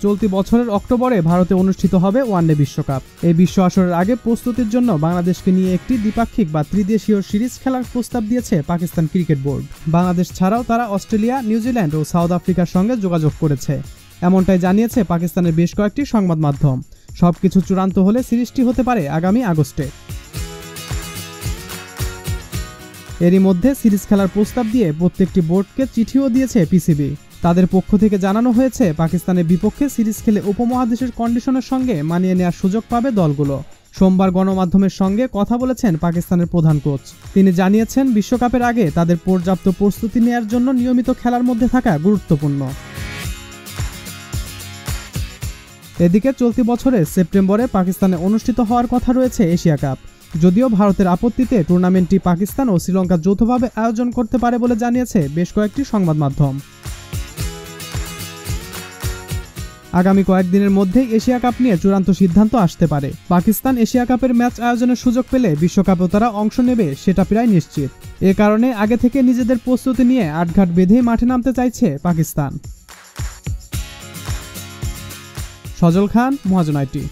চলতি বছরের অক্টোবরে ভারতে অনুষ্ঠিত হবে ওয়ানডে বিশ্বকাপ। এই বিশ্ব আসরের আগে প্রস্তুতির জন্য বাংলাদেশকে নিয়ে একটি দ্বিপাক্ষিক বা ত্রিদেশীয় সিরিজ খেলার প্রস্তাব দিয়েছে পাকিস্তান ক্রিকেট বোর্ড। বাংলাদেশ ছাড়াও তারা অস্ট্রেলিয়া, নিউজিল্যান্ড ও সাউথ আফ্রিকার সঙ্গে যোগাযোগ করেছে, এমনটাই জানিয়েছে পাকিস্তানের বেশ কয়েকটি সংবাদ মাধ্যম। সবকিছু চূড়ান্ত হলে সিরিজটি হতে পারে আগামী আগস্টে। এরই মধ্যে সিরিজ খেলার প্রস্তাব দিয়ে প্রত্যেকটি বোর্ডকে চিঠিও দিয়েছে পিসিবি। তাদের পক্ষ থেকে জানানো হয়েছে পাকিস্তানের বিপক্ষে সিরিজ খেলে উপমহাদেশের কন্ডিশনের সঙ্গে মানিয়ে নেওয়ার সুযোগ পাবে দলগুলো। সোমবার গণমাধ্যমের সঙ্গে কথা বলেছেন পাকিস্তানের প্রধান কোচ। তিনি জানিয়েছেন, বিশ্বকাপের আগে তাদের পর্যাপ্ত প্রস্তুতি নেওয়ার জন্য নিয়মিত খেলার মধ্যে থাকা গুরুত্বপূর্ণ। এদিকে চলতি বছরের সেপ্টেম্বরে পাকিস্তানে অনুষ্ঠিত হওয়ার কথা রয়েছে এশিয়া কাপ। যদিও ভারতের আপত্তিতে টুর্নামেন্টটি পাকিস্তান ও শ্রীলঙ্কা যৌথভাবে আয়োজন করতে পারে বলে জানিয়েছে বেশ কয়েকটি সংবাদ মাধ্যম। আগামী কয়েকদিনের মধ্যেই এশিয়া কাপ নিয়ে চূড়ান্ত সিদ্ধান্ত আসতে পারে। পাকিস্তান এশিয়া কাপের ম্যাচ আয়োজনের সুযোগ পেলে বিশ্বকাপেও তারা অংশ নেবে সেটা প্রায় নিশ্চিত। এ কারণে আগে থেকে নিজেদের প্রস্তুতি নিয়ে আটঘাট বেঁধেই মাঠে নামতে চাইছে পাকিস্তান। সজল খান, মহাজন আইটি।